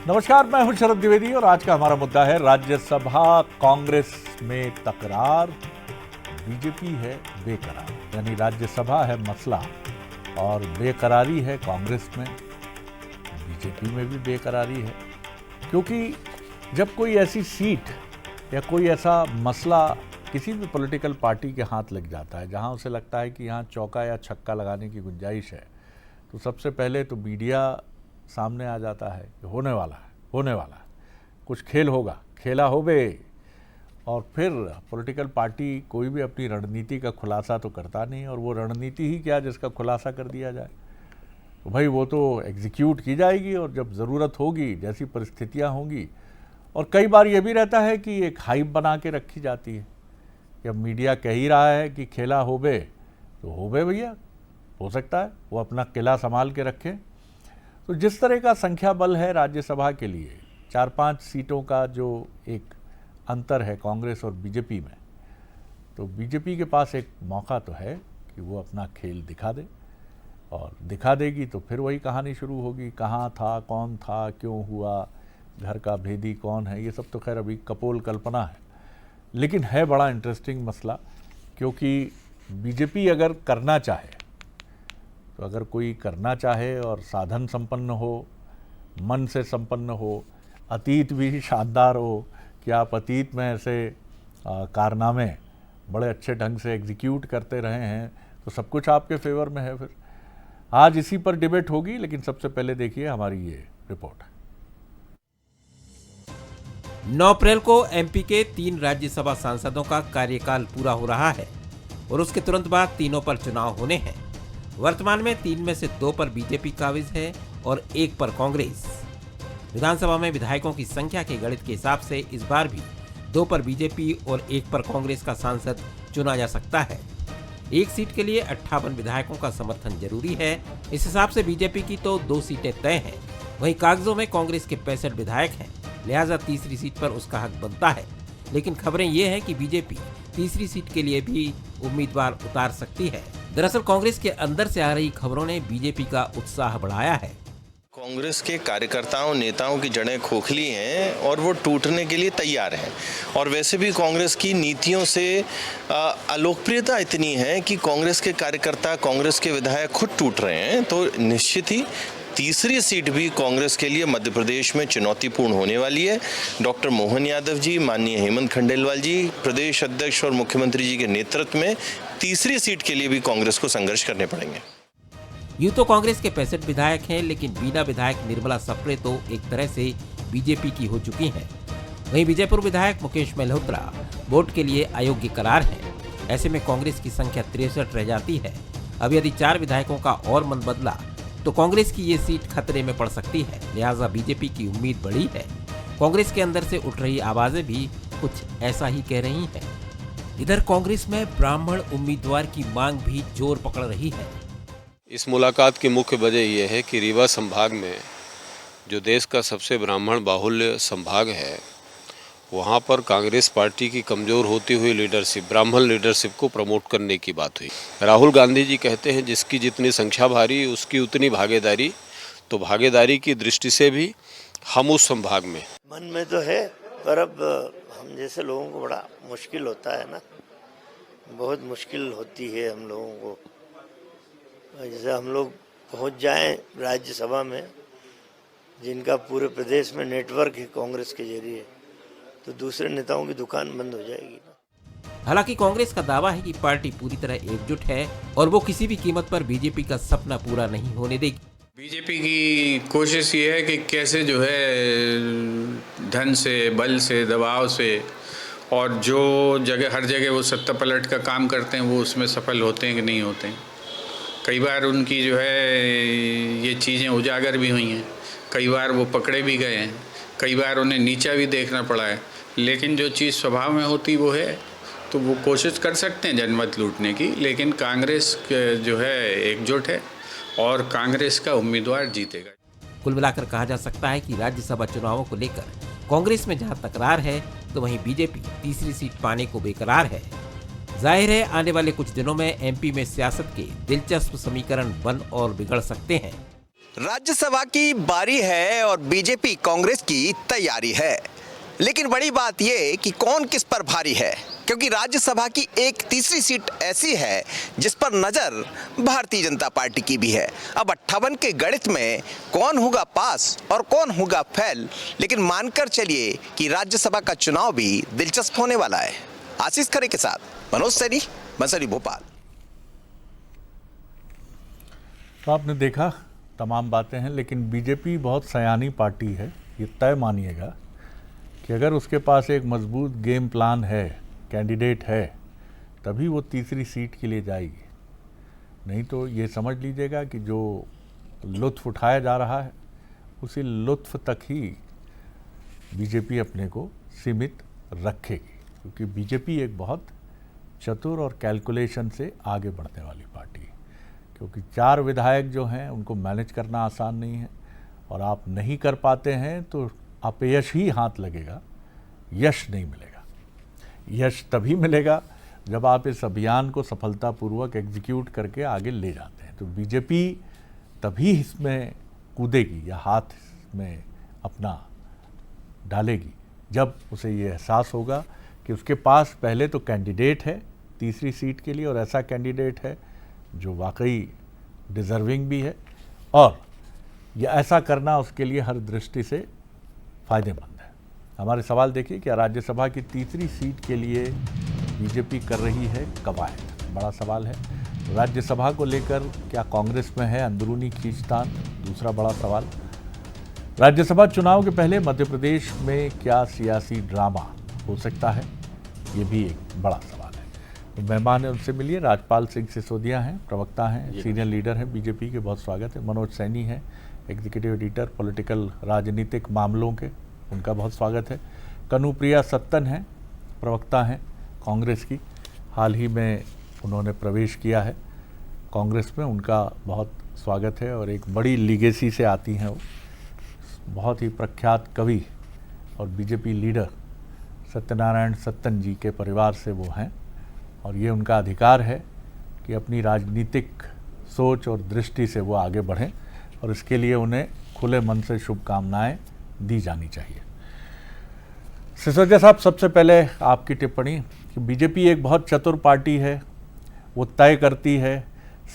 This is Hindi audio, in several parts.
नमस्कार, मैं हूं शरद द्विवेदी और आज का हमारा मुद्दा है राज्यसभा कांग्रेस में तकरार, बीजेपी है बेकरार। यानी राज्यसभा है मसला और बेकरारी है कांग्रेस में, बीजेपी में भी बेकरारी है। क्योंकि जब कोई ऐसी सीट या कोई ऐसा मसला किसी भी पॉलिटिकल पार्टी के हाथ लग जाता है जहां उसे लगता है कि यहाँ चौका या छक्का लगाने की गुंजाइश है, तो सबसे पहले तो मीडिया सामने आ जाता है कि होने वाला है, कुछ खेल होगा, खेला होवे। और फिर पॉलिटिकल पार्टी कोई भी अपनी रणनीति का खुलासा तो करता नहीं, और वो रणनीति ही क्या जिसका खुलासा कर दिया जाए, तो भाई वो तो एग्जीक्यूट की जाएगी और जब ज़रूरत होगी, जैसी परिस्थितियां होंगी। और कई बार ये भी रहता है कि एक हाइप बना के रखी जाती है कि अब मीडिया कह ही रहा है कि खेला होवे तो होवे भैया, हो सकता है वो अपना किला संभाल के रखें। तो जिस तरह का संख्या बल है राज्यसभा के लिए, 4-5 सीटों का जो एक अंतर है कांग्रेस और बीजेपी में, तो बीजेपी के पास एक मौका तो है कि वो अपना खेल दिखा दे, और दिखा देगी तो फिर वही कहानी शुरू होगी, कहाँ था, कौन था, क्यों हुआ, घर का भेदी कौन है, ये सब तो खैर अभी कपोल कल्पना है। लेकिन है बड़ा इंटरेस्टिंग मसला, क्योंकि बीजेपी अगर करना चाहे, तो अगर कोई करना चाहे और साधन संपन्न हो, मन से संपन्न हो, अतीत भी शानदार हो कि आप अतीत में ऐसे कारनामे बड़े अच्छे ढंग से एग्जीक्यूट करते रहे हैं, तो सब कुछ आपके फेवर में है। फिर आज इसी पर डिबेट होगी, लेकिन सबसे पहले देखिए हमारी ये रिपोर्ट। 9 अप्रैल को एमपी के 3 राज्यसभा सांसदों का कार्यकाल पूरा हो रहा है और उसके तुरंत बाद तीनों पर चुनाव होने हैं। वर्तमान में 3 में से 2 पर बीजेपी काबिज है और 1 पर कांग्रेस। विधानसभा में विधायकों की संख्या के गणित के हिसाब से इस बार भी 2 पर बीजेपी और 1 पर कांग्रेस का सांसद चुना जा सकता है। एक सीट के लिए 58 विधायकों का समर्थन जरूरी है। इस हिसाब से बीजेपी की तो 2 सीटें तय हैं। वहीं कागजों में कांग्रेस के 65 विधायक हैं, लिहाजा तीसरी सीट पर उसका हक बनता है। लेकिन खबरें ये हैं कि बीजेपी तीसरी सीट के लिए भी उम्मीदवार उतार सकती है। दरअसल कांग्रेस के अंदर से आ रही खबरों ने बीजेपी का उत्साह बढ़ाया है। कांग्रेस के कार्यकर्ताओं नेताओं की जड़ें खोखली हैं और वो टूटने के लिए तैयार हैं। और वैसे भी कांग्रेस की नीतियों से अलोकप्रियता इतनी है कि कांग्रेस के कार्यकर्ता, कांग्रेस के विधायक खुद टूट रहे हैं। तो निश्चित ही तीसरी सीट भी कांग्रेस के लिए मध्य प्रदेश में चुनौतीपूर्ण होने वाली है। डॉक्टर मोहन यादव जी, माननीय हेमंत खंडेलवाल जी, प्रदेश अध्यक्ष और मुख्यमंत्री जी के नेतृत्व में तीसरी सीट के लिए भी कांग्रेस को संघर्ष करने पड़ेंगे। यूं तो कांग्रेस के 65 विधायक हैं, लेकिन बीना विधायक निर्मला सप्रे तो एक तरह से बीजेपी की हो चुकी हैं। वहीं विजयपुर विधायक मुकेश मल्होत्रा वोट के लिए अयोग्य करार हैं। ऐसे में कांग्रेस की संख्या 63 रह जाती है। अब यदि 4 विधायकों का और मन बदला तो कांग्रेस की ये सीट खतरे में पड़ सकती है। लिहाजा बीजेपी की उम्मीद बढ़ी है। कांग्रेस के अंदर से उठ रही आवाजें भी कुछ ऐसा ही कह रही हैं। इधर कांग्रेस में ब्राह्मण उम्मीदवार की मांग भी जोर पकड़ रही है। इस मुलाकात की मुख्य वजह यह है कि रीवा संभाग में, जो देश का सबसे ब्राह्मण बाहुल्य संभाग है, वहाँ पर कांग्रेस पार्टी की कमज़ोर होती हुई लीडरशिप, ब्राह्मण लीडरशिप को प्रमोट करने की बात हुई। राहुल गांधी जी कहते हैं जिसकी जितनी संख्या भारी उसकी उतनी भागीदारी। तो भागीदारी की दृष्टि से भी हम उस संभाग में मन में तो है, पर अब हम जैसे लोगों को बड़ा मुश्किल होता है ना, बहुत मुश्किल होती है हम लोगों को। जैसे हम लोग पहुंच जाएं राज्यसभा में, जिनका पूरे प्रदेश में नेटवर्क है कांग्रेस के जरिए, तो दूसरे नेताओं की दुकान बंद हो जाएगी ना। हालांकि कांग्रेस का दावा है कि पार्टी पूरी तरह एकजुट है और वो किसी भी कीमत पर बीजेपी का सपना पूरा नहीं होने देगी। बीजेपी की कोशिश ये है कि कैसे जो है धन से, बल से, दबाव से, और जो जगह हर जगह वो सत्ता पलट का काम करते हैं वो उसमें सफल होते हैं कि नहीं होते हैं। कई बार उनकी जो है ये चीज़ें उजागर भी हुई हैं, कई बार वो पकड़े भी गए हैं, कई बार उन्हें नीचा भी देखना पड़ा है। लेकिन जो चीज़ स्वभाव में होती वो है, तो वो कोशिश कर सकते हैं जनमत लूटने की। लेकिन कांग्रेस जो है एकजुट है और कांग्रेस का उम्मीदवार जीतेगा। कुल मिलाकर कहा जा सकता है कि राज्यसभा चुनावों को लेकर कांग्रेस में जहां तकरार है, तो वहीं बीजेपी तीसरी सीट पाने को बेकरार है। जाहिर है आने वाले कुछ दिनों में एमपी में सियासत के दिलचस्प समीकरण बन और बिगड़ सकते हैं। राज्यसभा की बारी है और बीजेपी कांग्रेस की तैयारी है, लेकिन बड़ी बात यह कि कौन किस पर भारी है, क्योंकि राज्यसभा की एक तीसरी सीट ऐसी है जिस पर नजर भारतीय जनता पार्टी की भी है। अब 58 के गणित में कौन होगा पास और कौन होगा फेल, लेकिन मानकर चलिए कि राज्यसभा का चुनाव भी दिलचस्प होने वाला है। आशीष खरे के साथ मनोज सैनी, बंसरी, भोपाल। तो आपने देखा तमाम बातें हैं, लेकिन बीजेपी बहुत सयानी पार्टी है। ये तय मानिएगा कि अगर उसके पास एक मजबूत गेम प्लान है, कैंडिडेट है, तभी वो तीसरी सीट के लिए जाएगी। नहीं तो ये समझ लीजिएगा कि जो लुत्फ़ उठाया जा रहा है उसी लुत्फ़ तक ही बीजेपी अपने को सीमित रखेगी, क्योंकि बीजेपी एक बहुत चतुर और कैलकुलेशन से आगे बढ़ने वाली पार्टी है। क्योंकि 4 विधायक जो हैं उनको मैनेज करना आसान नहीं है, और आप नहीं कर पाते हैं तो अपयश ही हाथ लगेगा, यश नहीं मिलेगा। यश तभी मिलेगा जब आप इस अभियान को सफलतापूर्वक एग्जीक्यूट करके आगे ले जाते हैं। तो बीजेपी तभी इसमें कूदेगी या हाथ में अपना डालेगी जब उसे ये एहसास होगा कि उसके पास पहले तो कैंडिडेट है तीसरी सीट के लिए, और ऐसा कैंडिडेट है जो वाकई डिज़र्विंग भी है, और यह ऐसा करना उसके लिए हर दृष्टि से फ़ायदेमंद है। हमारे सवाल देखिए, क्या राज्यसभा की तीसरी सीट के लिए बीजेपी कर रही है कवायद? बड़ा सवाल है। राज्यसभा को लेकर क्या कांग्रेस में है अंदरूनी खींचतान? दूसरा बड़ा सवाल। राज्यसभा चुनाव के पहले मध्य प्रदेश में क्या सियासी ड्रामा हो सकता है? ये भी एक बड़ा सवाल है। तो मेहमान है, उनसे मिलिए। राजपाल सिंह सिसोदिया हैं, प्रवक्ता हैं, सीनियर लीडर हैं बीजेपी के, बहुत स्वागत है। मनोज सैनी हैं, एग्जीक्यूटिव एडिटर पॉलिटिकल राजनीतिक मामलों के, उनका बहुत स्वागत है। कनुप्रिया सत्तन हैं, प्रवक्ता हैं कांग्रेस की, हाल ही में उन्होंने प्रवेश किया है कांग्रेस में, उनका बहुत स्वागत है। और एक बड़ी लीगेसी से आती हैं वो, बहुत ही प्रख्यात कवि और बीजेपी लीडर सत्यनारायण सत्तन जी के परिवार से वो हैं, और ये उनका अधिकार है कि अपनी राजनीतिक सोच और दृष्टि से वो आगे बढ़ें, और इसके लिए उन्हें खुले मन से शुभकामनाएं दी जानी चाहिए। सिसोदिया साहब, सबसे पहले आपकी टिप्पणी कि बीजेपी एक बहुत चतुर पार्टी है, वो तय करती है,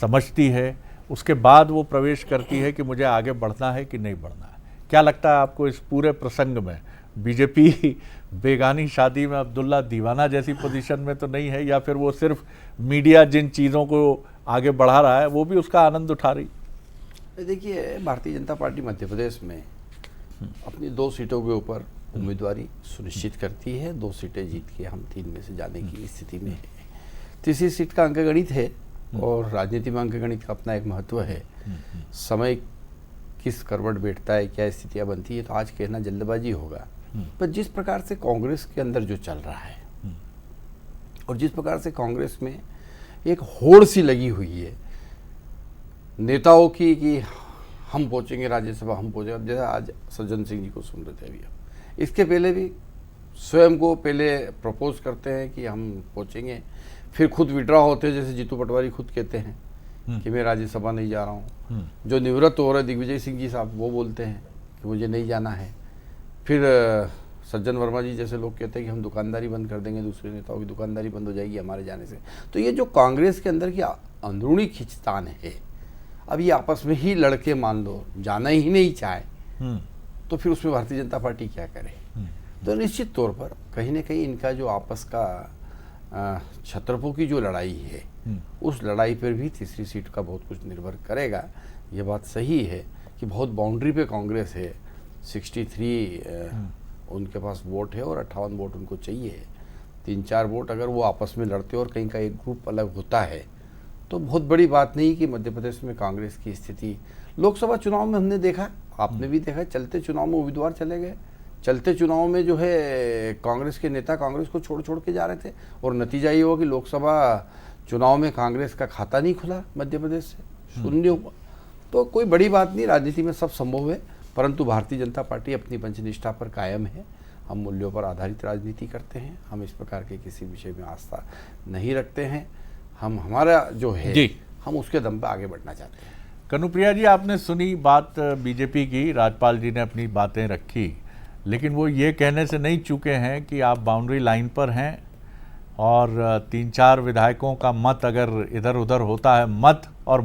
समझती है, उसके बाद वो प्रवेश करती है कि मुझे आगे बढ़ना है कि नहीं बढ़ना है। क्या लगता है आपको इस पूरे प्रसंग में बीजेपी बेगानी शादी में अब्दुल्ला दीवाना जैसी पोजीशन में तो नहीं है, या फिर वो सिर्फ मीडिया जिन चीज़ों को आगे बढ़ा रहा है वो भी उसका आनंद उठा रही? देखिए, भारतीय जनता पार्टी मध्य प्रदेश में अपनी 2 सीटों के ऊपर उम्मीदवारी सुनिश्चित करती है। 2 सीटें जीत के हम 3 में से जाने की स्थिति में है। तीसरी सीट का अंकगणित है, और राजनीति में अंकगणित का अपना एक महत्व है। समय किस करवट बैठता है, क्या स्थितियाँ बनती है, तो आज कहना जल्दबाजी होगा। पर जिस प्रकार से कांग्रेस के अंदर जो चल रहा है, और जिस प्रकार से कांग्रेस में एक होड़ सी लगी हुई है नेताओं की कि हम पहुंचेंगे राज्यसभा, हम पहुंचेंगे। अब जैसे आज सज्जन सिंह जी को सुन रहे थे अभी, हम इसके पहले भी स्वयं को पहले प्रपोज करते हैं कि हम पहुंचेंगे, फिर खुद विड्रॉ होते हैं, जैसे जीतू पटवारी खुद कहते हैं कि मैं राज्यसभा नहीं जा रहा हूँ। जो निवृत्त हो रहे दिग्विजय सिंह जी साहब, वो बोलते हैं कि मुझे नहीं जाना है। फिर सज्जन वर्मा जी जैसे लोग कहते हैं कि हम दुकानदारी बंद कर देंगे, दूसरे नेताओं की दुकानदारी बंद हो जाएगी हमारे जाने से। तो ये जो कांग्रेस के अंदर की अंदरूनी खींचतान है, अब ये आपस में ही लड़के मान लो जाना ही नहीं चाहे, तो फिर उसमें भारतीय जनता पार्टी क्या करे? तो निश्चित तौर पर कहीं ना कहीं इनका जो आपस का छत्रपों की जो लड़ाई है, उस लड़ाई पर भी तीसरी सीट का बहुत कुछ निर्भर करेगा। ये बात सही है कि बहुत बाउंड्री पे कांग्रेस है। 63 उनके पास वोट है और 58 वोट उनको चाहिए। 3-4 वोट अगर वो आपस में लड़ते और कहीं का एक ग्रुप अलग होता है तो बहुत बड़ी बात नहीं कि मध्य प्रदेश में कांग्रेस की स्थिति। लोकसभा चुनाव में हमने देखा, आपने भी देखा, चलते चुनाव में उम्मीदवार चले गए, चलते चुनाव में जो है कांग्रेस के नेता कांग्रेस को छोड़ छोड़ के जा रहे थे, और नतीजा ये हुआ कि लोकसभा चुनाव में कांग्रेस का खाता नहीं खुला, मध्य प्रदेश से शून्य हुआ। तो कोई बड़ी बात नहीं, राजनीति में सब संभव है, परंतु भारतीय जनता पार्टी अपनी पंचनिष्ठा पर कायम है। हम मूल्यों पर आधारित राजनीति करते हैं, हम इस प्रकार के किसी विषय में आस्था नहीं रखते हैं। हम हमारा जो है हम उसके दम पर आगे बढ़ना चाहते हैं। कनुप्रिया जी, आपने सुनी बात बीजेपी की, राज्यपाल जी ने अपनी बातें रखी, लेकिन वो ये कहने से नहीं चूके हैं कि आप बाउंड्री लाइन पर हैं और 3-4 विधायकों का मत अगर इधर उधर होता है, मत और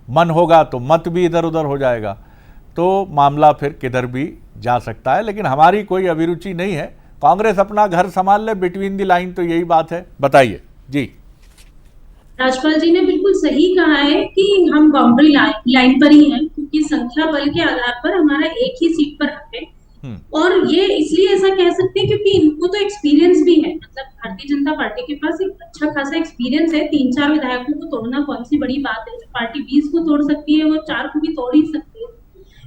मन होगा तो मत भी इधर उधर हो जाएगा, तो मामला फिर किधर भी जा सकता है। लेकिन हमारी कोई अभिरुचि नहीं है, कांग्रेस अपना घर संभाल ले, बिटवीन द लाइन तो यही बात है। बताइए जी। राज्यपाल जी ने बिल्कुल सही कहा है कि हम बाउंड्री लाइन पर ही हैं, क्योंकि संख्या बल के आधार पर हमारा एक ही सीट पर हक है। और ये इसलिए ऐसा कह सकते हैं क्योंकि इनको तो एक्सपीरियंस भी है, मतलब भारतीय जनता पार्टी के पास एक अच्छा खासा एक्सपीरियंस है। 3-4 विधायकों को तोड़ना कौन सी बड़ी बात है। जो पार्टी 20 को तोड़ सकती है वो 4 को भी तोड़ ही सकती है।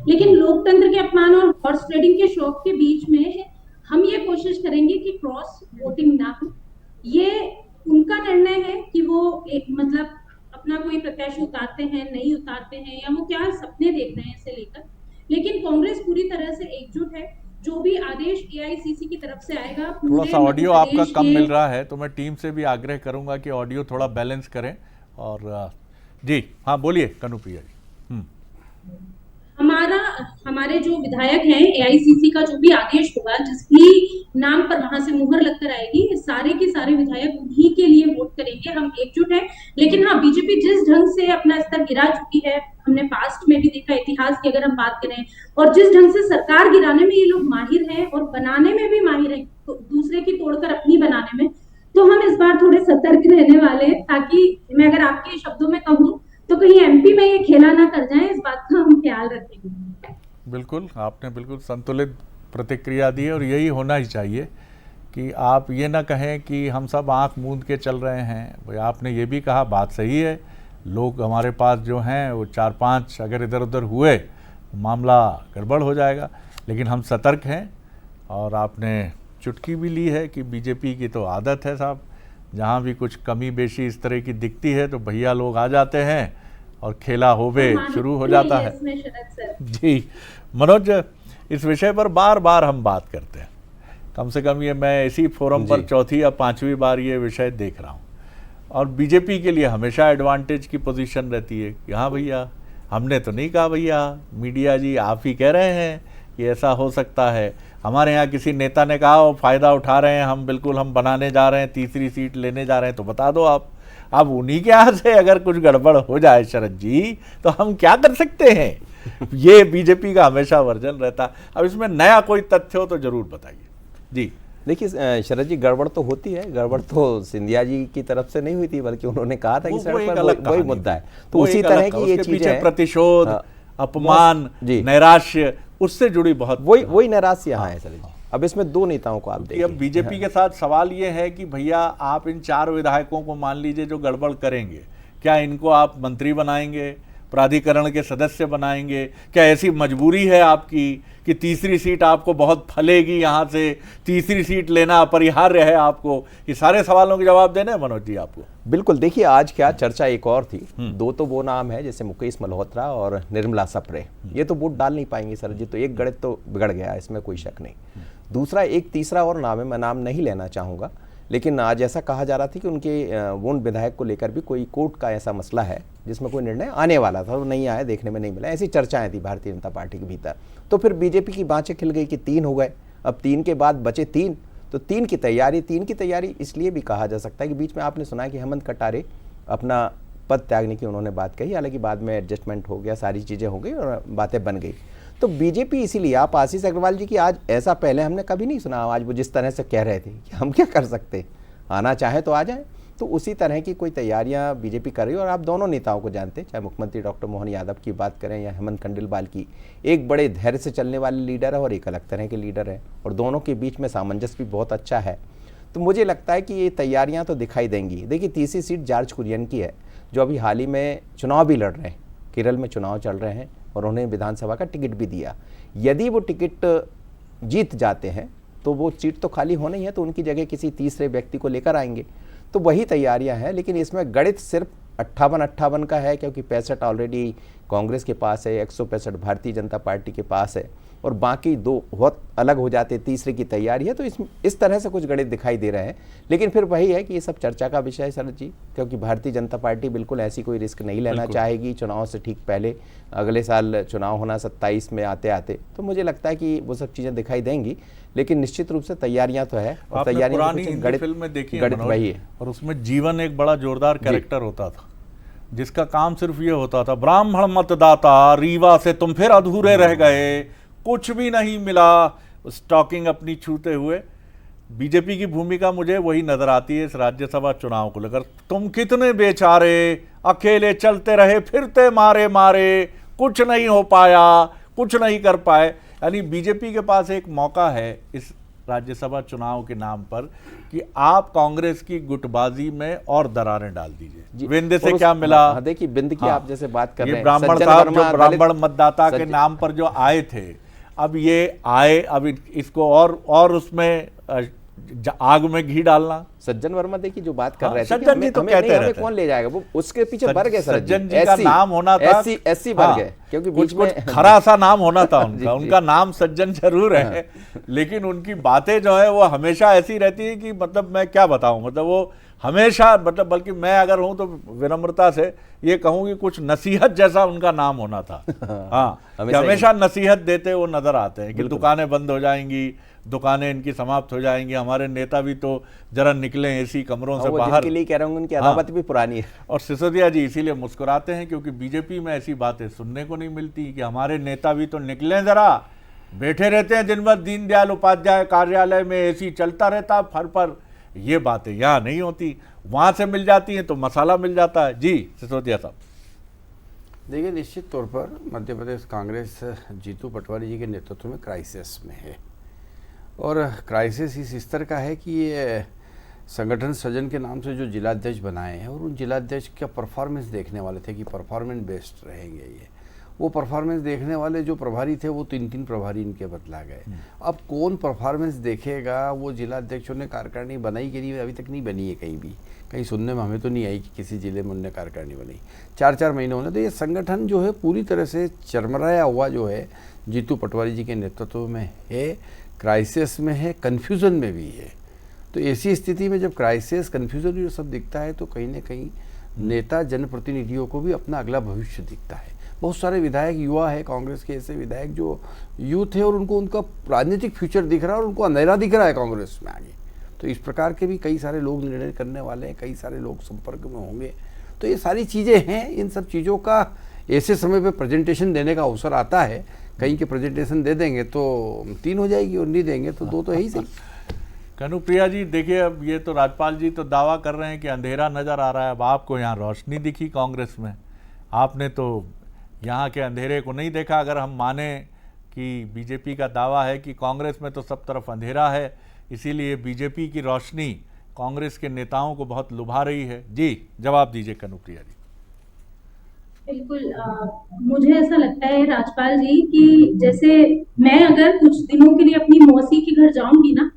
लेकिन लोकतंत्र के अपमान और हॉर्स ट्रेडिंग के शौक के बीच में हम ये कोशिश करेंगे कि क्रॉस वोटिंग ना हो। ये उनका निर्णय है कि वो एक मतलब अपना कोई प्रत्याशी उतारते हैं, नहीं उतारते हैं, या वो क्या सपने देख रहे हैं इसे लेकर। लेकिन कांग्रेस पूरी तरह से एकजुट है। जो भी आदेश एआईसीसी की तरफ से आएगा, थोड़ा सा ऑडियो आपका कम मिल रहा है, तो मैं टीम से भी आग्रह करूंगा कि ऑडियो थोड़ा बैलेंस करें। और जी हाँ, बोलिए कनुप्रिया जी। हमारे जो विधायक हैं, एआईसीसी का जो भी आदेश होगा, जिस भी नाम पर वहां से मुहर लगकर आएगी, सारे के सारे विधायक उन्हीं के लिए वोट करेंगे। हम एकजुट हैं। लेकिन हाँ, बीजेपी जिस ढंग से अपना स्तर गिरा चुकी है, हमने पास्ट में भी देखा, इतिहास की अगर हम बात करें, और जिस ढंग से सरकार गिराने में ये लोग माहिर हैं और बनाने में भी माहिर हैं, तो दूसरे की तोड़कर अपनी बनाने में, तो हम इस बार थोड़े सतर्क रहने वाले हैं, ताकि मैं अगर आपके शब्दों में कहूँ तो कहीं एमपी में ये खेला ना कर जाए, इस बात का हम ख्याल रखेंगे। बिल्कुल, आपने बिल्कुल संतुलित प्रतिक्रिया दी है और यही होना ही चाहिए कि आप ये ना कहें कि हम सब आंख मूंद के चल रहे हैं। भाई, आपने ये भी कहा, बात सही है, लोग हमारे पास जो हैं वो 4-5 अगर इधर उधर हुए मामला गड़बड़ हो जाएगा। लेकिन हम सतर्क हैं। और आपने चुटकी भी ली है कि बीजेपी की तो आदत है साहब, जहाँ भी कुछ कमी बेशी इस तरह की दिखती है तो भैया लोग आ जाते हैं और खेला होवे शुरू हो जाता है। जी मनोज, इस विषय पर बार बार हम बात करते हैं, कम से कम ये मैं इसी फोरम पर 4थी या 5वीं बार ये विषय देख रहा हूँ। और बीजेपी के लिए हमेशा एडवांटेज की पोजीशन रहती है कि हाँ भैया, हमने तो नहीं कहा भैया, मीडिया जी आप ही कह रहे हैं कि ऐसा हो सकता है। हमारे यहाँ किसी नेता ने कहा वो फ़ायदा उठा रहे हैं, हम बनाने जा रहे हैं, तीसरी सीट लेने जा रहे हैं, तो बता दो आप। अब उन्हीं के यहाँ से अगर कुछ गड़बड़ हो जाए शरद जी, तो हम क्या कर सकते हैं। ये बीजेपी का हमेशा वर्जन रहता है। अब इसमें नया कोई तथ्य हो तो जरूर बताइए जी। देखिए शरद जी, गड़बड़ तो होती है। गड़बड़ तो सिंधिया जी की तरफ से नहीं हुई थी, बल्कि उन्होंने कहा था कि सड़क पर वही मुद्दा है। तो उसी तरह की ये चीजें हैं, प्रतिशोध, अपमान, नैराश्य, उससे जुड़ी बहुत वही नैराश्य यहाँ है सर जी। अब इसमें 2 नेताओं को आप देखिए। अब बीजेपी के साथ सवाल ये है कि भैया आप इन 4 विधायकों को मान लीजिए जो गड़बड़ करेंगे, क्या इनको आप मंत्री बनाएंगे, प्राधिकरण के सदस्य बनाएंगे? क्या ऐसी मजबूरी है आपकी कि तीसरी सीट आपको बहुत फलेगी, यहाँ से तीसरी सीट लेना अपरिहार्य है आपको? ये सारे सवालों के जवाब देने हैं मनोज जी आपको। बिल्कुल, देखिए आज क्या चर्चा एक और थी। 2 तो वो नाम है जैसे मुकेश मल्होत्रा और निर्मला सप्रे, ये तो वोट डाल नहीं पाएंगे सर जी, तो एक गणित तो बिगड़ गया, इसमें कोई शक नहीं। दूसरा एक तीसरा और नाम है, मैं नाम नहीं लेना चाहूँगा, लेकिन आज ऐसा कहा जा रहा था कि उनके वो विधायक को लेकर भी कोई कोर्ट का ऐसा मसला है जिसमें कोई निर्णय आने वाला था, वो नहीं आया, देखने में नहीं मिला। ऐसी चर्चाएं थी भारतीय जनता पार्टी के भीतर। तो फिर बीजेपी की बाँचें खिल गई कि 3 हो गए, अब 3 के बाद बचे 3, तो 3 की तैयारी इसलिए भी कहा जा सकता है कि बीच में आपने सुना कि हेमंत कटारे अपना पद त्यागने की उन्होंने बात कही, हालांकि बाद में एडजस्टमेंट हो गया, सारी चीज़ें हो गई और बातें बन गई। तो बीजेपी इसीलिए, आप आशीष अग्रवाल जी की आज ऐसा पहले हमने कभी नहीं सुना, आज वो जिस तरह से कह रहे थे कि हम क्या कर सकते, आना चाहे तो आ जाए, तो उसी तरह की कोई तैयारियां बीजेपी कर रही है। और आप दोनों नेताओं को जानते हैं, चाहे मुख्यमंत्री डॉक्टर मोहन यादव की बात करें या हेमंत खंडेलवाल की, एक बड़े धैर्य से चलने वाले लीडर है और एक अलग तरह के लीडर है, और दोनों के बीच में सामंजस्य भी बहुत अच्छा है। तो मुझे लगता है कि ये तैयारियां तो दिखाई देंगी। देखिए तीसरी सीट जॉर्ज कुरियन की है, जो अभी हाल ही में चुनाव भी लड़ रहे हैं, केरल में चुनाव चल रहे हैं और उन्हें विधानसभा का टिकट भी दिया। यदि वो टिकट जीत जाते हैं तो वो सीट तो खाली होनी है, तो उनकी जगह किसी तीसरे व्यक्ति को लेकर आएंगे। तो वही तैयारियां हैं, लेकिन इसमें गणित सिर्फ 58 का है, क्योंकि 65 ऑलरेडी कांग्रेस के पास है, 165 भारतीय जनता पार्टी के पास है। और बाकी 2 बहुत अलग हो जाते, तीसरे की तैयारी है। तो इस तरह से कुछ गणित दिखाई दे रहे हैं। लेकिन फिर वही है कि ये सब चर्चा का विषय है शरद जी, क्योंकि भारतीय जनता पार्टी बिल्कुल ऐसी कोई रिस्क नहीं लेना चाहेगी चुनाव से ठीक पहले। अगले साल चुनाव होना 27 में आते आते, तो मुझे लगता है कि वो सब चीज़ें दिखाई देंगी। लेकिन निश्चित रूप से तैयारियां तो है, और तैयारियां गणित वही है। और उसमें जीवन एक बड़ा जोरदार कैरेक्टर होता था, जिसका काम सिर्फ ये होता था, ब्राह्मण मतदाता रीवा से तुम फिर अधूरे रह गए, कुछ भी नहीं मिला, स्टॉकिंग अपनी छूते हुए। बीजेपी की भूमिका मुझे वही नजर आती है इस राज्यसभा चुनाव को लेकर। तुम कितने बेचारे अकेले चलते रहे, फिरते मारे मारे, कुछ नहीं हो पाया, कुछ नहीं कर पाए। यानी बीजेपी के पास एक मौका है इस राज्यसभा चुनाव के नाम पर कि आप कांग्रेस की गुटबाजी में और दरारें डाल दीजिए। विंध्य से क्या मिला? देखिए बिंद की आप जैसे बात कर रहे हैं, ब्राह्मण साहब जो ब्राह्मण मतदाता के नाम पर जो आए थे, अब ये आए, अब इसको और उसमें आग में घी डालना। सज्जन वर्मा देखिए जो बात कर रहे थे, सज्जन जी तो कहते रहते हैं, कौन ले जाएगा, वो उसके पीछे वर्ग है। सज्जन जी का नाम होना था, ऐसी वर्ग है, क्योंकि कुछ खरा सा नाम होना था उनका। उनका नाम सज्जन जरूर है, लेकिन उनकी बातें जो है वो हमेशा ऐसी रहती है कि मतलब मैं क्या बताऊं, मतलब वो हमेशा, मतलब बल्कि मैं अगर हूं तो विनम्रता से ये कहूं कि कुछ नसीहत जैसा उनका नाम होना था। हाँ, हमेशा नसीहत देते वो नजर आते हैं कि दुकानें बंद हो जाएंगी, दुकानें इनकी समाप्त हो जाएंगी, हमारे नेता भी तो जरा निकले एसी कमरों से बाहर। के लिए कह रहा हूं, उनकी अदावत भी पुरानी है। और सिसोदिया जी इसीलिए मुस्कुराते हैं क्योंकि बीजेपी में ऐसी बातें सुनने को नहीं मिलती कि हमारे नेता भी तो निकलें, जरा बैठे रहते हैं दिन भर दीनदयाल उपाध्याय कार्यालय में, एसी चलता रहता फर पर। ये बातें यहाँ नहीं होती, वहां से मिल जाती हैं तो मसाला मिल जाता है। जी सिसोदिया साहब। देखिए निश्चित तौर पर मध्य प्रदेश कांग्रेस जीतू पटवारी जी के नेतृत्व में क्राइसिस में है, और क्राइसिस इस स्तर का है कि ये संगठन सृजन के नाम से जो जिलाध्यक्ष बनाए हैं, और उन जिलाध्यक्ष का परफॉर्मेंस देखने वाले थे कि परफॉर्मेंस बेस्ड रहेंगे ये, वो परफॉर्मेंस देखने वाले जो प्रभारी थे वो 3 प्रभारी इनके बदला गए। अब कौन परफॉर्मेंस देखेगा? वो जिलाध्यक्षों ने कार्यकारिणी बनाई कि नहीं, अभी तक नहीं बनी है कहीं भी, कहीं सुनने में हमें तो नहीं आई कि किसी जिले में उन्होंने कार्यकारिणी बनाई। 4-4 महीने होने, तो ये संगठन जो है पूरी तरह से चरमराया हुआ जो है जीतू पटवारी जी के नेतृत्व में है, क्राइसिस में है, कन्फ्यूज़न में भी है। तो ऐसी स्थिति में जब क्राइसिस, कन्फ्यूज़न ये सब दिखता है तो कहीं ना कहीं नेता जनप्रतिनिधियों को भी अपना अगला भविष्य दिखता है। बहुत सारे विधायक युवा है कांग्रेस के, ऐसे विधायक जो यूथ है और उनको उनका राजनीतिक फ्यूचर दिख रहा है और उनको अंधेरा दिख रहा है कांग्रेस में आगे। तो इस प्रकार के भी कई सारे लोग निर्णय करने वाले हैं, कई सारे लोग संपर्क में होंगे। तो ये सारी चीज़ें हैं, इन सब चीज़ों का ऐसे समय पे प्रेजेंटेशन देने का अवसर आता है। कहीं के प्रेजेंटेशन दे देंगे तो 3 हो जाएगी और नहीं देंगे तो 2 तो है ही सही। कनुप्रिया जी देखिए, अब ये तो राज्यपाल जी तो दावा कर रहे हैं कि अंधेरा नज़र आ रहा है, अब आपको यहाँ रोशनी दिखी कांग्रेस में, आपने तो यहाँ के अंधेरे को नहीं देखा। अगर हम माने कि बीजेपी का दावा है कि कांग्रेस में तो सब तरफ अंधेरा है, इसीलिए बीजेपी की रोशनी कांग्रेस के नेताओं को बहुत लुभा रही है। जी जवाब दीजिए कनुप्रिया जी। बिल्कुल, मुझे ऐसा लगता है राज्यपाल जी कि जैसे मैं अगर कुछ दिनों के लिए अपनी मौसी के घर जाऊंगी ना,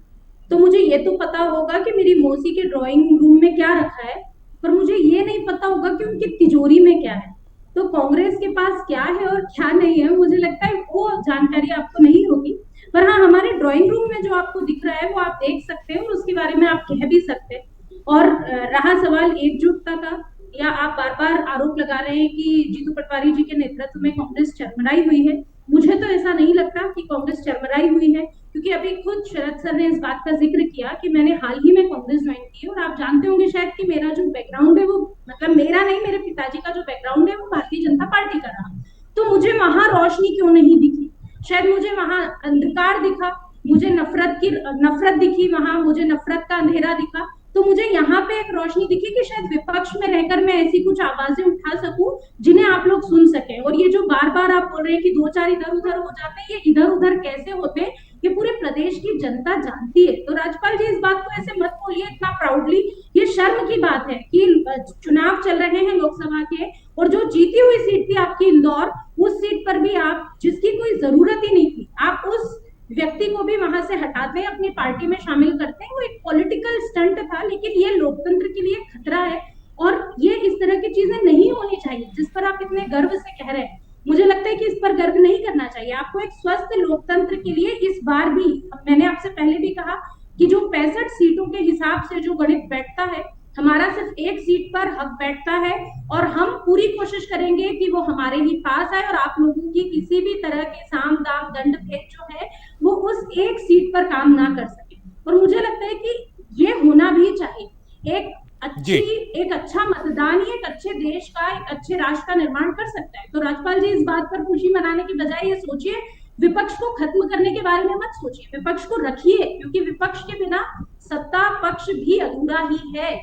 तो मुझे ये तो पता होगा कि मेरी मौसी के ड्राइंग रूम में क्या रखा है, पर मुझे ये नहीं पता होगा कि उनकी तिजोरी में क्या है। तो कांग्रेस के पास क्या है और क्या नहीं है, मुझे लगता है वो जानकारी आपको नहीं होगी। पर हाँ, हमारे ड्राइंग रूम में जो आपको दिख रहा है वो आप देख सकते हैं और उसके बारे में आप कह भी सकते हैं। और रहा सवाल एकजुटता का, या आप बार बार आरोप लगा रहे हैं कि जीतू पटवारी जी के नेतृत्व में कांग्रेस चरमराई हुई है, मुझे तो ऐसा नहीं लगता कि कांग्रेस चरमराई हुई है, क्योंकि अभी खुद शरद सर ने इस बात का जिक्र किया कि मैंने हाल ही में कांग्रेस ज्वाइन की है। और आप जानते होंगे शायद कि मेरा जो बैकग्राउंड है वो, मतलब मेरा नहीं, मेरे पिताजी का जो बैकग्राउंड है वो भारतीय जनता पार्टी का रहा। तो मुझे वहां रोशनी क्यों नहीं दिखी? शायद मुझे वहां अंधकार दिखा, मुझे नफरत दिखी, वहां मुझे नफरत का अंधेरा दिखा। तो मुझे यहाँ पे एक रोशनी दिखी कि शायद विपक्ष में रहकर मैं ऐसी कुछ आवाजें उठा सकूं जिन्हें आप लोग सुन सकें। और ये जो बार बार आप बोल रहे हैं कि 2-4 इधर उधर हो जाते हैं, ये इधर उधर कैसे होते हैं ये पूरे प्रदेश की जनता जानती है। तो राज्यपाल जी इस बात को ऐसे मत बोलिए इतना प्राउडली, ये शर्म की बात है कि चुनाव चल रहे हैं लोकसभा के, और जो जीती हुई सीट थी आपकी इंदौर, उस सीट पर भी आप, जिसकी कोई जरूरत ही नहीं थी, आप उस व्यक्ति को भी वहां से हटाते हैं, अपनी पार्टी में शामिल करते हैं। वो एक पॉलिटिकल स्टंट था, लेकिन ये लोकतंत्र के लिए खतरा है और ये इस तरह की चीजें नहीं होनी चाहिए जिस पर आप इतने गर्व से कह रहे हैं। मुझे लगता है कि इस पर गर्व नहीं करना चाहिए। आपको एक स्वस्थ लोकतंत्र के लिए इस बार भी, मैंने आपसे पहले भी कहा कि जो 65 सीटों के हिसाब से जो गणित बैठता है, हमारा सिर्फ एक सीट पर हक बैठता है और हम पूरी कोशिश करेंगे कि वो हमारे ही पास आए और आप लोगों की किसी भी तरह के साम दाम दंड भेद जो है वो उस एक सीट पर काम ना कर सके। और मुझे लगता है कि ये होना भी चाहिए। एक अच्छा मतदान ही एक अच्छे देश का, एक अच्छे राष्ट्र का निर्माण कर सकता है। तो राज्यपाल जी, इस बात पर खुशी मनाने की बजाय ये सोचिए, विपक्ष को खत्म करने के बारे में मत सोचिए, विपक्ष को रखिए, क्योंकि विपक्ष के बिना सत्ता पक्ष भी अधूरा ही है।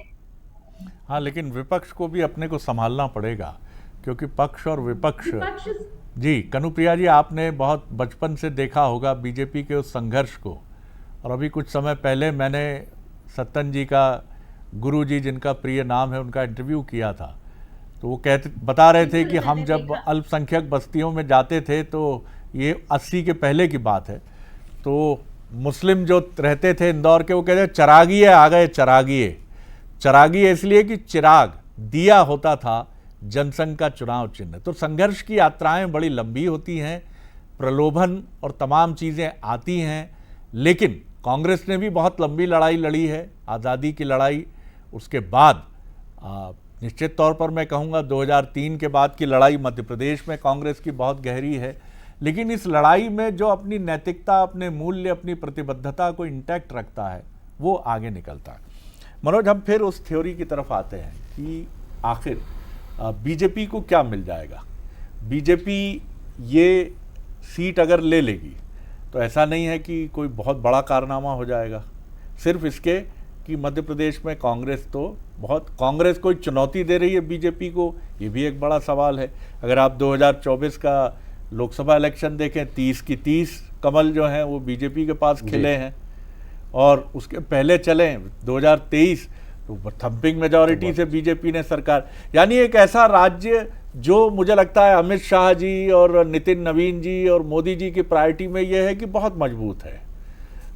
हाँ, लेकिन विपक्ष को भी अपने को संभालना पड़ेगा, क्योंकि पक्ष और विपक्ष जी। कनुप्रिया जी, आपने बहुत बचपन से देखा होगा बीजेपी के उस संघर्ष को, और अभी कुछ समय पहले मैंने सत्तन जी का, गुरु जी जिनका प्रिय नाम है, उनका इंटरव्यू किया था। तो वो बता रहे थे कि हम जब अल्पसंख्यक बस्तियों में जाते थे, तो ये 80 के पहले की बात है, तो मुस्लिम जो रहते थे इंदौर के, वो कहते चरागिए आ गए, चरागिए। चरागिए इसलिए कि चिराग दिया होता था जनसंघ का चुनाव चिन्ह। तो संघर्ष की यात्राएं बड़ी लंबी होती हैं, प्रलोभन और तमाम चीज़ें आती हैं, लेकिन कांग्रेस ने भी बहुत लंबी लड़ाई लड़ी है, आज़ादी की लड़ाई। उसके बाद निश्चित तौर पर मैं कहूँगा 2003 के बाद की लड़ाई मध्य प्रदेश में कांग्रेस की बहुत गहरी है, लेकिन इस लड़ाई में जो अपनी नैतिकता, अपने मूल्य, अपनी प्रतिबद्धता को इंटैक्ट रखता है, वो आगे निकलता है। मनोज, हम फिर उस थ्योरी की तरफ आते हैं कि आखिर बीजेपी को क्या मिल जाएगा। बीजेपी ये सीट अगर ले लेगी तो ऐसा नहीं है कि कोई बहुत बड़ा कारनामा हो जाएगा, सिर्फ इसके कि मध्य प्रदेश में कांग्रेस कोई चुनौती दे रही है बीजेपी को, ये भी एक बड़ा सवाल है। अगर आप 2024 का लोकसभा इलेक्शन देखें, 30 की 30 कमल जो हैं वो बीजेपी के पास खिले हैं, और उसके पहले चलें 2023 तो थंपिंग मेजॉरिटी से बीजेपी ने सरकार, यानी एक ऐसा राज्य जो मुझे लगता है अमित शाह जी और नितिन नवीन जी और मोदी जी की प्रायोरिटी में ये है कि बहुत मजबूत है।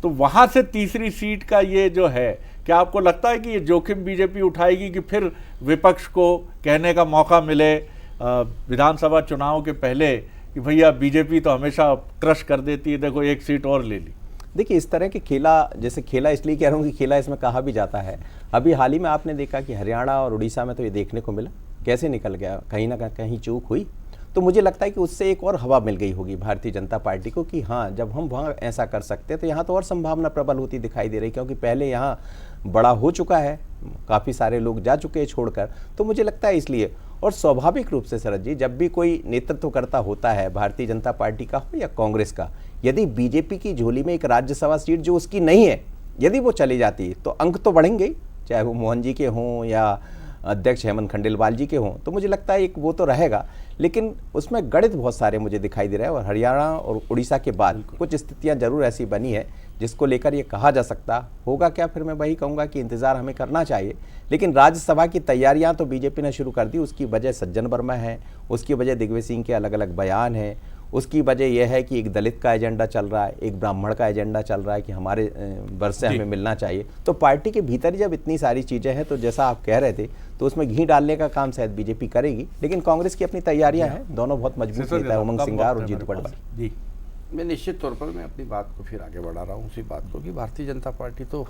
तो वहाँ से तीसरी सीट का ये जो है, क्या आपको लगता है कि ये जोखिम बीजेपी उठाएगी कि फिर विपक्ष को कहने का मौका मिले विधानसभा चुनाव के पहले कि भैया बीजेपी तो हमेशा क्रश कर देती है, देखो एक सीट और ले ली। देखिए, इस तरह के खेला, जैसे खेला इसलिए कह रहा हूँ कि खेला इसमें कहा भी जाता है। अभी हाल ही में आपने देखा कि हरियाणा और उड़ीसा में तो ये देखने को मिला, कैसे निकल गया, कहीं ना कहीं चूक हुई। तो मुझे लगता है कि उससे एक और हवा मिल गई होगी भारतीय जनता पार्टी को कि हाँ, जब हम वहाँ ऐसा कर सकते हैं तो यहाँ तो और संभावना प्रबल होती दिखाई दे रही, क्योंकि पहले यहाँ बड़ा हो चुका है, काफ़ी सारे लोग जा चुके हैं छोड़कर। तो मुझे लगता है इसलिए, और स्वाभाविक रूप से शरद जी, जब भी कोई नेतृत्वकर्ता होता है भारतीय जनता पार्टी का हो या कांग्रेस का, यदि बीजेपी की झोली में एक राज्यसभा सीट जो उसकी नहीं है, यदि वो चली जाती है तो अंक तो बढ़ेंगे ही, चाहे वो मोहन जी के हों या अध्यक्ष हेमंत खंडेलवाल जी के हों। तो मुझे लगता है एक वो तो रहेगा, लेकिन उसमें गणित बहुत सारे मुझे दिखाई दे रहे हैं। और हरियाणा और उड़ीसा के बाद कुछ स्थितियां जरूर ऐसी बनी है जिसको लेकर ये कहा जा सकता होगा क्या, फिर मैं वही कहूँगा कि इंतज़ार हमें करना चाहिए। लेकिन राज्यसभा की तैयारियां तो बीजेपी ने शुरू कर दी। उसकी वजह सज्जन वर्मा है, उसकी वजह दिग्विजय सिंह के अलग अलग बयान हैं, उसकी वजह यह है कि एक दलित का एजेंडा चल रहा है, एक ब्राह्मण का एजेंडा चल रहा है कि हमारे वर्ष से हमें मिलना चाहिए। तो पार्टी के भीतर जब इतनी सारी चीज़ें हैं, तो जैसा आप कह रहे थे, तो उसमें घी डालने का काम शायद बीजेपी करेगी। लेकिन कांग्रेस की अपनी तैयारियां हैं, दोनों बहुत मजबूत नेता है, उमंग सिंगार और जीतू पटवारी जी। मैं निश्चित तौर पर मैं अपनी बात को फिर आगे बढ़ा रहा हूँ उसी बात को कि भारतीय जनता पार्टी तो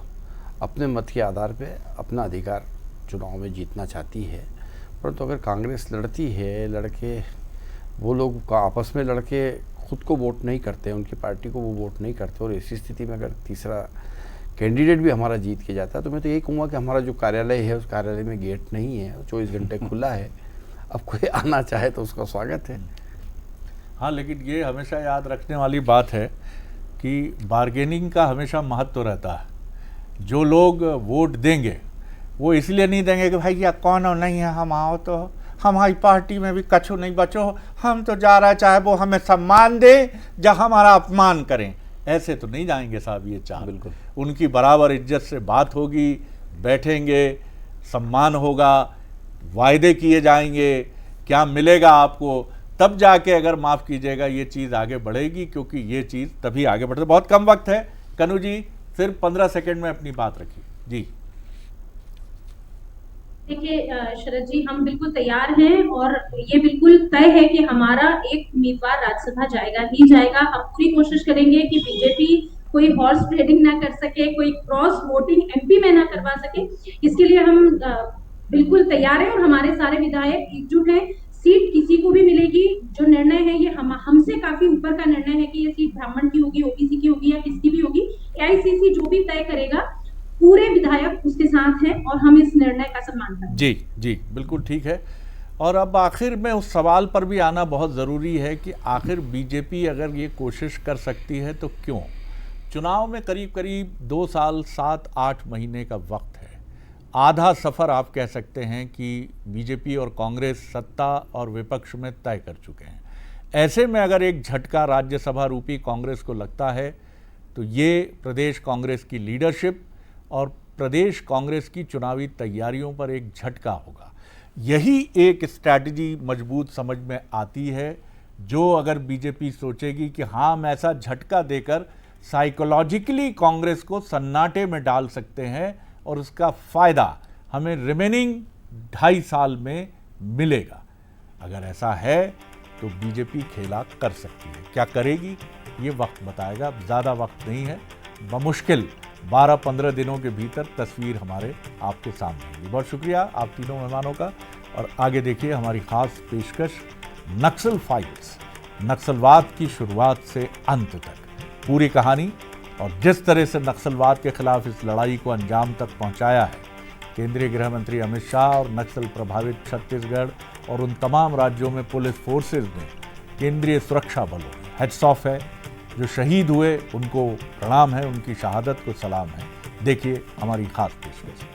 अपने मत के आधार पे अपना अधिकार चुनाव में जीतना चाहती है, परंतु अगर कांग्रेस लड़ती है, लड़के वो लोग आपस में लड़के खुद को वोट नहीं करते, उनकी पार्टी को वो वोट नहीं करते, और ऐसी स्थिति में अगर तीसरा कैंडिडेट भी हमारा जीत के जाता है, तो मैं तो यही कहूँगा कि हमारा जो कार्यालय है उस कार्यालय में गेट नहीं है, 24 घंटे खुला है, अब कोई आना चाहे तो उसका स्वागत है। हाँ, लेकिन ये हमेशा याद रखने वाली बात है कि बार्गेनिंग का हमेशा महत्व रहता है। जो लोग वोट देंगे वो इसलिए नहीं देंगे कि भाई या कौन हो नहीं है, हम आओ तो हमारी पार्टी में भी कछु नहीं बचो, हम तो जा रहा है, चाहे वो हमें सम्मान दे या हमारा अपमान करें, ऐसे तो नहीं जाएंगे साहब ये चार। बिल्कुल, उनकी बराबर इज्जत से बात होगी, बैठेंगे, सम्मान होगा, वायदे किए जाएंगे, क्या मिलेगा आपको, तब जाके अगर माफ़ कीजिएगा ये चीज़ आगे बढ़ेगी, क्योंकि ये चीज़ तभी आगे बढ़ती है। बहुत कम वक्त है कनु जी, सिर्फ 15 सेकंड में अपनी बात रखिए जी। देखिए शरद जी, हम बिल्कुल तैयार हैं और ये बिल्कुल तय है कि हमारा एक उम्मीदवार राज्यसभा जाएगा ही जाएगा। हम पूरी कोशिश करेंगे कि बीजेपी कोई हॉर्स ट्रेडिंग ना कर सके, कोई क्रॉस वोटिंग एमपी में ना करवा सके। इसके लिए हम बिल्कुल तैयार हैं और हमारे सारे विधायक एकजुट हैं। सीट किसी को भी मिलेगी, जो निर्णय है ये हमसे काफी ऊपर का निर्णय है कि ये सीट ब्राह्मण की होगी, ओबीसी की होगी या किसकी भी होगी। एआईसीसी जो भी तय करेगा, पूरे विधायक उसके साथ हैं और हम इस निर्णय का सम्मान करते हैं। जी जी, बिल्कुल ठीक है। और अब आखिर में उस सवाल पर भी आना बहुत ज़रूरी है कि आखिर बीजेपी अगर ये कोशिश कर सकती है तो क्यों? चुनाव में करीब करीब 2 साल 7-8 महीने का वक्त है। आधा सफ़र आप कह सकते हैं कि बीजेपी और कांग्रेस सत्ता और विपक्ष में तय कर चुके हैं। ऐसे में अगर एक झटका राज्यसभा रूपी कांग्रेस को लगता है तो ये प्रदेश कांग्रेस की लीडरशिप और प्रदेश कांग्रेस की चुनावी तैयारियों पर एक झटका होगा। यही एक स्ट्रैटेजी मजबूत समझ में आती है, जो अगर बीजेपी सोचेगी कि हाँ, हम ऐसा झटका देकर साइकोलॉजिकली कांग्रेस को सन्नाटे में डाल सकते हैं और उसका फ़ायदा हमें रिमेनिंग 2.5 साल में मिलेगा। अगर ऐसा है तो बीजेपी खेला कर सकती है। क्या करेगी ये वक्त बताएगा। ज़्यादा वक्त नहीं है, बमुश्किल 12-15 दिनों के भीतर तस्वीर हमारे आपके सामने होगी। बहुत शुक्रिया आप तीनों मेहमानों का। और आगे देखिए हमारी खास पेशकश नक्सल फाइल्स, नक्सलवाद की शुरुआत से अंत तक पूरी कहानी और जिस तरह से नक्सलवाद के खिलाफ इस लड़ाई को अंजाम तक पहुंचाया है केंद्रीय गृह मंत्री अमित शाह और नक्सल प्रभावित छत्तीसगढ़ और उन तमाम राज्यों में पुलिस फोर्सेज में केंद्रीय सुरक्षा बलों, हेड्स ऑफ है। जो शहीद हुए उनको प्रणाम है, उनकी शहादत को सलाम है। देखिए हमारी खास पेशकश।